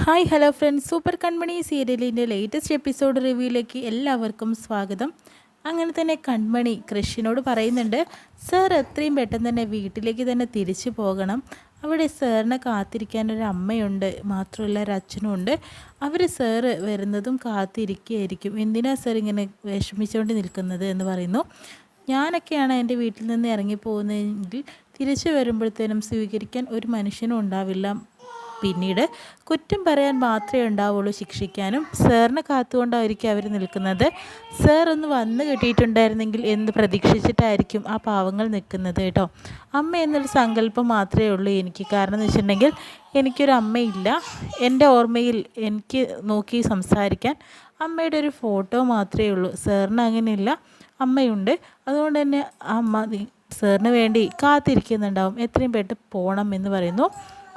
Hi hello friends, super Kanmani സീരിയലിൻ്റെ latest episode റിവ്യൂയിലേക്ക് എല്ലാവർക്കും സ്വാഗതം. അങ്ങനെ തന്നെ കൺമണി കൃഷിനോട് പറയുന്നുണ്ട്, സാർ എത്രയും പെട്ടെന്ന് തന്നെ വീട്ടിലേക്ക് തന്നെ തിരിച്ചു പോകണം. അവിടെ സാറിനെ കാത്തിരിക്കാൻ ഒരു അമ്മയുണ്ട്, മാത്രമല്ല ഒരു അച്ഛനും ഉണ്ട്. അവർ സാറ് വരുന്നതും കാത്തിരിക്കുകയായിരിക്കും. എന്തിനാ സാർ ഇങ്ങനെ വിഷമിച്ചുകൊണ്ട് നിൽക്കുന്നത് എന്ന് പറയുന്നു. ഞാനൊക്കെയാണ് എൻ്റെ വീട്ടിൽ നിന്ന് ഇറങ്ങിപ്പോകുന്നതെങ്കിൽ തിരിച്ചു വരുമ്പോഴത്തേനും സ്വീകരിക്കാൻ ഒരു മനുഷ്യനും ഉണ്ടാവില്ല. പിന്നീട് കുറ്റം പറയാൻ മാത്രമേ ഉണ്ടാവുള്ളൂ, ശിക്ഷിക്കാനും. സാറിനെ കാത്തുകൊണ്ടായിരിക്കും അവർ നിൽക്കുന്നത്. സാർ ഒന്ന് വന്ന് കിട്ടിയിട്ടുണ്ടായിരുന്നെങ്കിൽ എന്ന് പ്രതീക്ഷിച്ചിട്ടായിരിക്കും ആ പാവങ്ങൾ നിൽക്കുന്നത് കേട്ടോ. അമ്മ എന്നൊരു സങ്കല്പം മാത്രമേ ഉള്ളൂ എനിക്ക്. കാരണം എന്ന് വെച്ചിട്ടുണ്ടെങ്കിൽ എനിക്കൊരു അമ്മയില്ല. എൻ്റെ ഓർമ്മയിൽ എനിക്ക് നോക്കി സംസാരിക്കാൻ അമ്മയുടെ ഒരു ഫോട്ടോ മാത്രമേ ഉള്ളൂ. സാറിന് അങ്ങനെയില്ല, അമ്മയുണ്ട്. അതുകൊണ്ട് തന്നെ അമ്മ സാറിന് വേണ്ടി കാത്തിരിക്കുന്നുണ്ടാവും. എത്രയും പെട്ടെന്ന് പോകണം എന്ന് പറയുന്നു.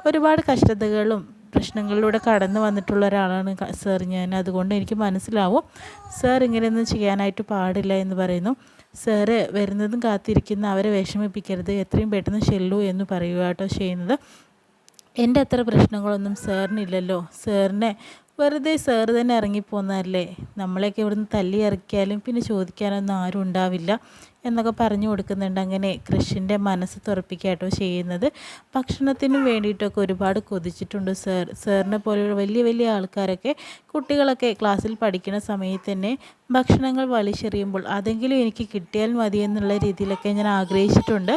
ഒരുപാട് കഷ്ടതകളും പ്രശ്നങ്ങളിലൂടെ കടന്നു വന്നിട്ടുള്ള ഒരാളാണ് സാർ. ഞാൻ അതുകൊണ്ട് എനിക്ക് മനസ്സിലാവും സാർ ഇങ്ങനെയൊന്നും ചെയ്യാനായിട്ട് പാടില്ല എന്ന് പറയുന്നു. സാറ് വരുന്നതും കാത്തിരിക്കുന്ന അവരെ വിഷമിപ്പിക്കരുത്, എത്രയും പെട്ടെന്ന് ചെല്ലൂ എന്ന് പറയുക കേട്ടോ ചെയ്യുന്നത്. എൻ്റെ അത്ര പ്രശ്നങ്ങളൊന്നും സാറിനില്ലല്ലോ. സാറിനെ വെറുതെ സാറ് തന്നെ ഇറങ്ങിപ്പോന്നതല്ലേ. നമ്മളെയൊക്കെ ഇവിടുന്ന് തല്ലി ഇറക്കിയാലും പിന്നെ ചോദിക്കാനൊന്നും ആരും ഉണ്ടാവില്ല എന്നൊക്കെ പറഞ്ഞു കൊടുക്കുന്നുണ്ട്. അങ്ങനെ കൃഷിൻ്റെ മനസ്സ് തുറപ്പിക്കാട്ടോ ചെയ്യുന്നത്. ഭക്ഷണത്തിനും വേണ്ടിയിട്ടൊക്കെ ഒരുപാട് കൊതിച്ചിട്ടുണ്ട് സാറിനെ പോലെയുള്ള വലിയ വലിയ ആൾക്കാരൊക്കെ കുട്ടികളൊക്കെ ക്ലാസ്സിൽ പഠിക്കുന്ന സമയത്ത് തന്നെ ഭക്ഷണങ്ങൾ വലിച്ചെറിയുമ്പോൾ അതെങ്കിലും എനിക്ക് കിട്ടിയാൽ മതി എന്നുള്ള രീതിയിലൊക്കെ ഞാൻ ആഗ്രഹിച്ചിട്ടുണ്ട്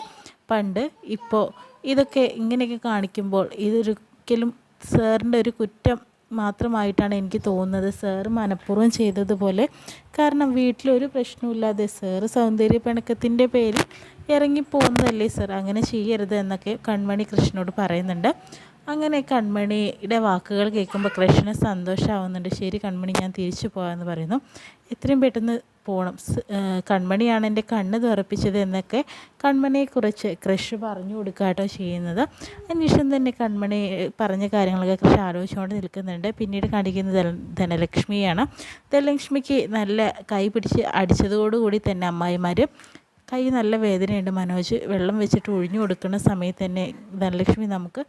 പണ്ട്. ഇപ്പോൾ ഇതൊക്കെ ഇങ്ങനെയൊക്കെ കാണിക്കുമ്പോൾ ഇതൊരിക്കലും സാറിൻ്റെ ഒരു കുറ്റം മാത്രമായിട്ടാണ് എനിക്ക് തോന്നുന്നത്. സാറ് മനഃപൂർവ്വം ചെയ്തതുപോലെ. കാരണം വീട്ടിലൊരു പ്രശ്നമില്ലാതെ സാറ് സൗന്ദര്യ പിണക്കത്തിൻ്റെ പേരിൽ ഇറങ്ങിപ്പോകുന്നതല്ലേ സാർ. അങ്ങനെ ചെയ്യരുത് എന്നൊക്കെ കൺമണി കൃഷ്ണനോട് പറയുന്നുണ്ട്. അങ്ങനെ കൺമണിയുടെ വാക്കുകൾ കേൾക്കുമ്പോൾ കൃഷ്ണന് സന്തോഷമാവുന്നുണ്ട്. ശരി കൺമണി, ഞാൻ തിരിച്ചു പോകാമെന്ന് പറയുന്നു. എത്രയും പെട്ടെന്ന് പോകണം, കൺമണിയാണ് എൻ്റെ കണ്ണ് തുറപ്പിച്ചത് എന്നൊക്കെ കൺമണിയെക്കുറിച്ച് കൃഷ് പറഞ്ഞു കൊടുക്കാട്ടോ ചെയ്യുന്നത്. അതിനുശേഷം തന്നെ കൺമണി പറഞ്ഞ കാര്യങ്ങളൊക്കെ കൃഷി ആലോചിച്ചുകൊണ്ട് നിൽക്കുന്നുണ്ട്. പിന്നീട് കാണിക്കുന്നത് ധനലക്ഷ്മിയാണ്. ധനലക്ഷ്മിക്ക് നല്ല കൈ പിടിച്ച് അടിച്ചതോടുകൂടി തന്നെ അമ്മായിമാർ കൈ നല്ല വേദനയുണ്ട്. മനോജ് വെള്ളം വെച്ചിട്ട് ഒഴിഞ്ഞു കൊടുക്കുന്ന സമയത്ത് തന്നെ ധനലക്ഷ്മി നമുക്ക്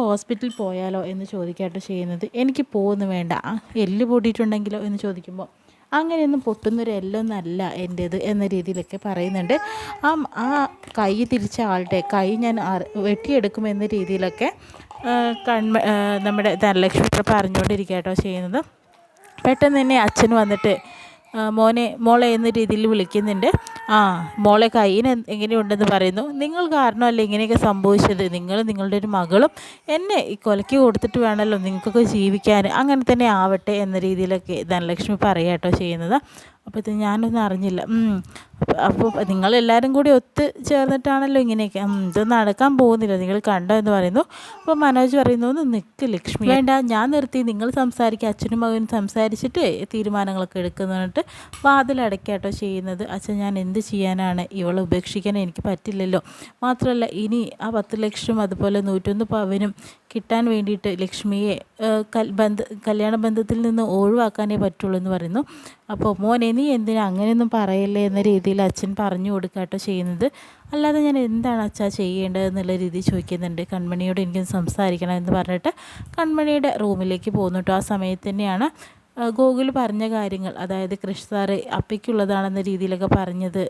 ഹോസ്പിറ്റലിൽ പോയാലോ എന്ന് ചോദിക്കാട്ടോ ചെയ്യുന്നത്. എനിക്ക് പോകുന്നു വേണ്ട, എല്ല് പൊട്ടിയിട്ടുണ്ടെങ്കിലോ എന്ന് ചോദിക്കുമ്പോൾ അങ്ങനെയൊന്നും പൊട്ടുന്നൊരു എല്ലൊന്നല്ല എൻ്റേത് എന്ന രീതിയിലൊക്കെ പറയുന്നുണ്ട്. ആ കൈ തിരിച്ച ആളുടെ കൈ ഞാൻ വെട്ടിയെടുക്കുമെന്ന രീതിയിലൊക്കെ നമ്മുടെ ധനലക്ഷ്മി പറഞ്ഞുകൊണ്ടിരിക്കട്ടോ ചെയ്യുന്നത്. പെട്ടെന്ന് തന്നെ അച്ഛൻ വന്നിട്ട് മോളെ എന്ന രീതിയിൽ വിളിക്കുന്നുണ്ട്. മോളെ കയ്യിന് എങ്ങനെയുണ്ടെന്ന് പറയുന്നു. നിങ്ങൾ കാരണമല്ലേ ഇങ്ങനെയൊക്കെ സംഭവിച്ചത്. നിങ്ങളുടെ ഒരു മകളും എന്നെ ഈ കൊലയ്ക്ക് കൊടുത്തിട്ട് വേണമല്ലോ നിങ്ങൾക്കൊക്കെ ജീവിക്കാൻ. അങ്ങനെ തന്നെ ആവട്ടെ എന്ന രീതിയിലൊക്കെ ധനലക്ഷ്മി പറയാട്ടോ ചെയ്യുന്നത്. അപ്പോൾ ഞാനൊന്നും അറിഞ്ഞില്ല. അപ്പോൾ നിങ്ങളെല്ലാവരും കൂടി ഒത്ത് ചേർന്നിട്ടാണല്ലോ ഇങ്ങനെയൊക്കെ. ഇത് നടക്കാൻ പോകുന്നില്ല, നിങ്ങൾ കണ്ടോ എന്ന് പറയുന്നു. അപ്പോൾ മനോജ് പറയുന്നു, ഒന്ന് നിൽക്ക് ലക്ഷ്മി, വേണ്ട ഞാൻ നിർത്തി, നിങ്ങൾ സംസാരിക്കുക, അച്ഛനും മകനും സംസാരിച്ചിട്ട് തീരുമാനങ്ങളൊക്കെ എടുക്കുന്നിട്ട് വാതിലടയ്ക്കാട്ടോ ചെയ്യുന്നത്. അച്ഛൻ ഞാൻ എന്ത് ചെയ്യാനാണ്, ഇവളെ ഉപേക്ഷിക്കാൻ എനിക്ക് പറ്റില്ലല്ലോ. മാത്രമല്ല ഇനി ആ 10 ലക്ഷം അതുപോലെ 101 പവനും കിട്ടാൻ വേണ്ടിയിട്ട് ലക്ഷ്മിയെ കല്യാണ ബന്ധത്തിൽ നിന്ന് ഒഴിവാക്കാനേ പറ്റുള്ളൂ എന്ന് പറയുന്നു. അപ്പോൾ മോനെ നീ എന്തിനാ അങ്ങനെയൊന്നും പറയല്ലേ എന്ന രീതിയിൽ അച്ഛൻ പറഞ്ഞു കൊടുക്കാട്ടോ ചെയ്യുന്നത്. അല്ലാതെ ഞാൻ എന്താണ് അച്ഛാ ചെയ്യേണ്ടത് എന്നുള്ള രീതിയിൽ ചോദിക്കുന്നുണ്ട്. കൺമണിയോട് എനിക്ക് സംസാരിക്കണം എന്ന് പറഞ്ഞിട്ട് കൺമണിയുടെ റൂമിലേക്ക് പോകുന്നു കേട്ടോ. ആ സമയത്ത് തന്നെയാണ് ഗോകുൽ പറഞ്ഞ കാര്യങ്ങൾ, അതായത് കൃഷ് സാറ് അപ്പയ്ക്കുള്ളതാണെന്ന രീതിയിലൊക്കെ പറഞ്ഞത്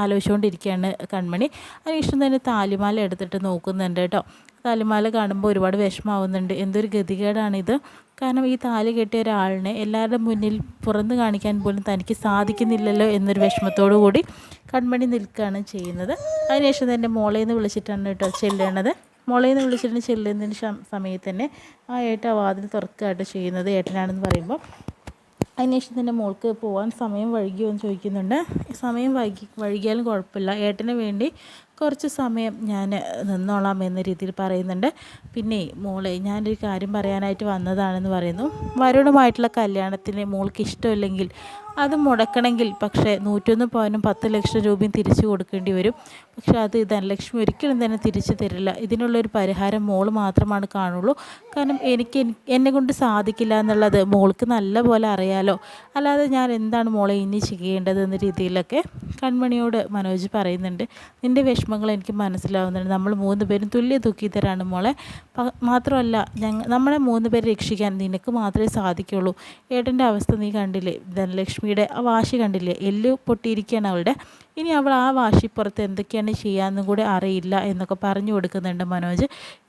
ആലോചിച്ചുകൊണ്ടിരിക്കുകയാണ് കൺമണി. അതിനുശേഷം തന്നെ താലിമാല എടുത്തിട്ട് നോക്കുന്നുണ്ട് കേട്ടോ. താലിമാല കാണുമ്പോൾ ഒരുപാട് വിഷമാവുന്നുണ്ട്. എന്തൊരു ഗതികേടാണിത്. കാരണം ഈ താലി കെട്ടിയ ഒരാളിനെ എല്ലാവരുടെ മുന്നിൽ പുറന്ന് കാണിക്കാൻ പോലും തനിക്ക് സാധിക്കുന്നില്ലല്ലോ എന്നൊരു വിഷമത്തോടു കൂടി കൺമണി നിൽക്കുകയാണ് ചെയ്യുന്നത്. അതിനുശേഷം തന്നെ മോളേന്ന് വിളിച്ചിട്ടാണ് കേട്ടോ ചെല്ലേണ്ടത്. മോളേന്ന് വിളിച്ചിട്ട് ചെല്ലുന്നതിന് സമയത്ത് തന്നെ ആ ഏട്ട വാതിൽ തുറക്കുകയായിട്ട് ചെയ്യുന്നത്. ഏട്ടനാണെന്ന് പറയുമ്പോൾ അതിനുശേഷം തന്നെ മോൾക്ക് പോകാൻ സമയം വൈകിയോ എന്ന് ചോദിക്കുന്നുണ്ട്. സമയം വൈകിയാലും കുഴപ്പമില്ല, ഏട്ടന് വേണ്ടി കുറച്ച് സമയം ഞാൻ നിന്നോളാം എന്ന രീതിയിൽ പറയുന്നുണ്ട്. പിന്നെ മോളെ ഞാനൊരു കാര്യം പറയാനായിട്ട് വന്നതാണെന്ന് പറയുന്നു. വരുണുമായിട്ടുള്ള കല്യാണത്തിന് മോൾക്ക് ഇഷ്ടമില്ലെങ്കിൽ അത് മുടക്കണമെങ്കിൽ പക്ഷേ 101 പവനും 10 ലക്ഷം രൂപയും തിരിച്ചു കൊടുക്കേണ്ടി വരും. പക്ഷെ അത് ധനലക്ഷ്മി ഒരിക്കലും തന്നെ തിരിച്ചു തരില്ല. ഇതിനുള്ളൊരു പരിഹാരം മോൾ മാത്രമാണ് കാണുള്ളൂ. കാരണം എന്നെ കൊണ്ട് സാധിക്കില്ല എന്നുള്ളത് മോൾക്ക് നല്ല പോലെ അറിയാലോ. അല്ലാതെ ഞാൻ എന്താണ് മോളെ ഇനി ചെയ്യേണ്ടത് എന്ന രീതിയിലൊക്കെ കൺമണിയോട് മനോജ് പറയുന്നുണ്ട്. നിൻ്റെ വിഷമങ്ങൾ എനിക്ക് മനസ്സിലാവുന്നുണ്ട്. നമ്മൾ 3 പേരും തുല്യ ദുഃഖിതരാണ് മോളെ. മാത്രമല്ല നമ്മളെ 3 പേരെ രക്ഷിക്കാൻ നിനക്ക് മാത്രമേ സാധിക്കുള്ളൂ. ഏട്ടൻ്റെ അവസ്ഥ നീ കണ്ടില്ലേ, ധനലക്ഷ്മിയുടെ ആ വാശി കണ്ടില്ലേ, എല്ലു പൊട്ടിയിരിക്കുകയാണ് അവളുടെ. ഇനി അവൾ ആ വാശിപ്പുറത്ത് എന്തൊക്കെയാണ് ചെയ്യാമെന്നും കൂടെ അറിയില്ല എന്നൊക്കെ പറഞ്ഞു കൊടുക്കുന്നുണ്ട് മനോജ്.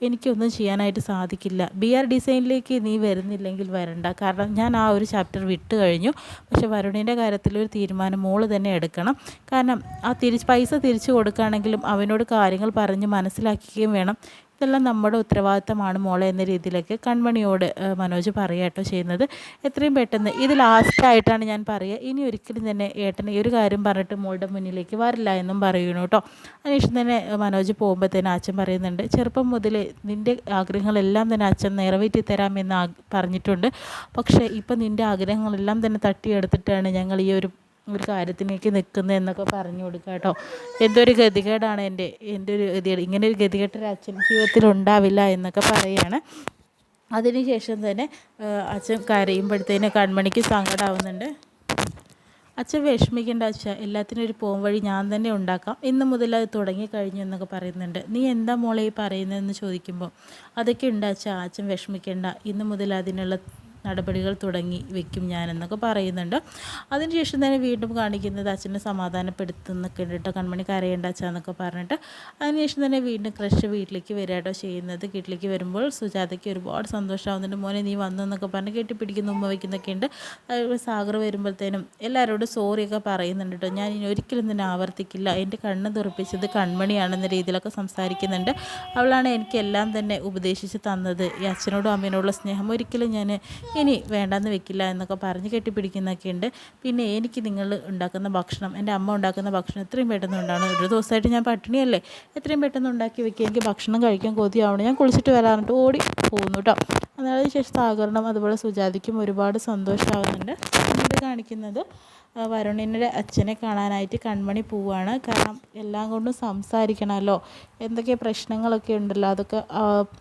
എനിക്കൊന്നും ചെയ്യാനായിട്ട് സാധിക്കില്ല. BR ഡിസൈനിലേക്ക് നീ വരുന്നില്ലെങ്കിൽ വരണ്ട. കാരണം ഞാൻ ആ ഒരു ചാപ്റ്റർ വിട്ട് കഴിഞ്ഞു. പക്ഷെ വരുണിൻ്റെ കാര്യത്തിലൊരു തീരുമാനം മോള് തന്നെ എടുക്കണം. കാരണം ആ പൈസ തിരിച്ചു കൊടുക്കുകയാണെങ്കിലും അവനോട് കാര്യങ്ങൾ പറഞ്ഞ് മനസ്സിലാക്കുകയും വേണം. ഇതെല്ലാം നമ്മുടെ ഉത്തരവാദിത്തമാണ് മോളെ എന്ന രീതിയിലൊക്കെ കൺമണിയോട് മനോജ് പറയുക ചെയ്യുന്നത്. എത്രയും പെട്ടെന്ന് ഇത് ലാസ്റ്റായിട്ടാണ് ഞാൻ പറയുക. ഇനി ഒരിക്കലും തന്നെ ഏട്ടന് ഈ ഒരു കാര്യം പറഞ്ഞിട്ട് മോളുടെ മുന്നിലേക്ക് വരില്ല എന്നും പറയുന്നു കേട്ടോ. അതിനുശേഷം തന്നെ മനോജ് പോകുമ്പോഴത്തേനും അച്ഛൻ പറയുന്നുണ്ട്, ചെറുപ്പം മുതൽ നിൻ്റെ ആഗ്രഹങ്ങളെല്ലാം തന്നെ അച്ഛൻ നിറവേറ്റി തരാമെന്ന് പറഞ്ഞിട്ടുണ്ട്. പക്ഷേ ഇപ്പം നിൻ്റെ ആഗ്രഹങ്ങളെല്ലാം തന്നെ തട്ടിയെടുത്തിട്ടാണ് ഞങ്ങൾ ഈ ഒരു കാര്യത്തിലേക്ക് നിൽക്കുന്നത് എന്നൊക്കെ പറഞ്ഞു കൊടുക്കുക കേട്ടോ. എന്തൊരു ഗതികേടാണ് എൻ്റെ ഒരു ഗതികേട്, ഇങ്ങനെ ഒരു ഗതികെട്ടൊരു അച്ഛൻ ജീവിതത്തിൽ ഉണ്ടാവില്ല എന്നൊക്കെ പറയുകയാണ്. അതിനുശേഷം തന്നെ അച്ഛൻ കരയുമ്പോഴത്തേന് കൺമണിക്ക് സങ്കടമാവുന്നുണ്ട്. അച്ഛൻ വിഷമിക്കേണ്ട അച്ഛ, എല്ലാത്തിനും ഒരു പോം വഴി ഞാൻ തന്നെ ഉണ്ടാക്കാം. ഇന്ന് മുതൽ അത് തുടങ്ങിക്കഴിഞ്ഞു എന്നൊക്കെ പറയുന്നുണ്ട്. നീ എന്താ മോളെ ഈ പറയുന്നതെന്ന് ചോദിക്കുമ്പോൾ അതൊക്കെ ഉണ്ട് അച്ഛ, അച്ഛൻ വിഷമിക്കേണ്ട, ഇന്ന് മുതൽ അതിനുള്ള നടപടികൾ തുടങ്ങി വെക്കും ഞാനെന്നൊക്കെ പറയുന്നുണ്ട്. അതിനുശേഷം തന്നെ വീണ്ടും കാണിക്കുന്നത് അച്ഛനെ സമാധാനപ്പെടുത്തുന്നൊക്കെ ഉണ്ട് കേട്ടോ. കൺമണി കരയേണ്ട അച്ഛന്നൊക്കെ പറഞ്ഞിട്ട് അതിനുശേഷം തന്നെ വീണ്ടും ക്രഷ് വീട്ടിലേക്ക് വരിക കേട്ടോ ചെയ്യുന്നത്. വീട്ടിലേക്ക് വരുമ്പോൾ സുജാതയ്ക്ക് ഒരുപാട് സന്തോഷമാവുന്നുണ്ട്. മോനെ നീ വന്നെന്നൊക്കെ പറഞ്ഞ് കെട്ടിപ്പിടിക്കുന്ന ഉമ്മ വയ്ക്കുന്നൊക്കെ ഉണ്ട്. സാഗർ വരുമ്പോഴത്തേനും എല്ലാവരോടും സോറിയൊക്കെ പറയുന്നുണ്ട് കേട്ടോ. ഞാൻ ഇനി ഒരിക്കലും തന്നെ ആവർത്തിക്കില്ല, എൻ്റെ കണ്ണ് തുറപ്പിച്ചത് കൺമണിയാണെന്ന രീതിയിലൊക്കെ സംസാരിക്കുന്നുണ്ട്. അവളാണ് എനിക്കെല്ലാം തന്നെ ഉപദേശിച്ച് തന്നത്. ഈ അച്ഛനോടും അമ്മേനോടുള്ള സ്നേഹം ഒരിക്കലും ഞാൻ ഇനി വേണ്ടാന്ന് വെക്കില്ല എന്നൊക്കെ പറഞ്ഞ് കെട്ടിപ്പിടിക്കുന്നൊക്കെ ഉണ്ട്. പിന്നെ എനിക്ക് നിങ്ങൾ ഉണ്ടാക്കുന്ന ഭക്ഷണം, എൻ്റെ അമ്മ ഉണ്ടാക്കുന്ന ഭക്ഷണം എത്രയും പെട്ടെന്ന് ഉണ്ടാകണം. ഒരു ദിവസമായിട്ട് ഞാൻ പട്ടിണിയല്ലേ, എത്രയും പെട്ടെന്ന് ഉണ്ടാക്കി വെക്കുക, എനിക്ക് ഭക്ഷണം കഴിക്കാൻ കൊതിയാവണം, ഞാൻ കുളിച്ചിട്ട് വരാറിട്ട് ഓടി പോകുന്നു കേട്ടോ. അതിന് ശേഷം സാഗറിനും അതുപോലെ സുജാതയ്ക്കും ഒരുപാട് സന്തോഷമാകുന്നുണ്ട്. ഇത് കാണിക്കുന്നത് വരുണിൻ്റെ അച്ഛനെ കാണാനായിട്ട് കൺമണി പോവുകയാണ്. കാരണം എല്ലാം കൊണ്ടും സംസാരിക്കണമല്ലോ, എന്തൊക്കെ പ്രശ്നങ്ങളൊക്കെ ഉണ്ടല്ലോ അതൊക്കെ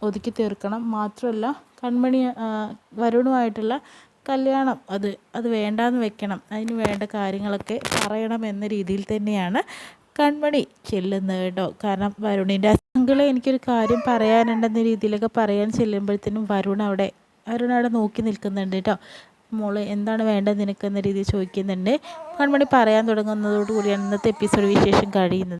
ഒതുക്കി തീർക്കണം. മാത്രമല്ല കൺമണി വരുണുമായിട്ടുള്ള കല്യാണം അത് വേണ്ടാന്ന് വെക്കണം, അതിന് വേണ്ട കാര്യങ്ങളൊക്കെ പറയണം എന്ന രീതിയിൽ തന്നെയാണ് കൺമണി ചെല്ലുന്നത് കേട്ടോ. കാരണം വരുണിൻ്റെ അങ്കിളെ എനിക്കൊരു കാര്യം പറയാനുണ്ടെന്ന രീതിയിലൊക്കെ പറയാൻ ചെല്ലുമ്പോഴത്തേനും വരുൺ അവിടെ നോക്കി നിൽക്കുന്നുണ്ട് കേട്ടോ. മോള് എന്താണ് വേണ്ടത് നിനക്കെന്ന രീതിയിൽ ചോദിക്കുന്നുണ്ട്. കൺമണി പറയാൻ തുടങ്ങുന്നതോടുകൂടിയാണ് ഇന്നത്തെ എപ്പിസോഡ് വിശേഷം കഴിയുന്നത്.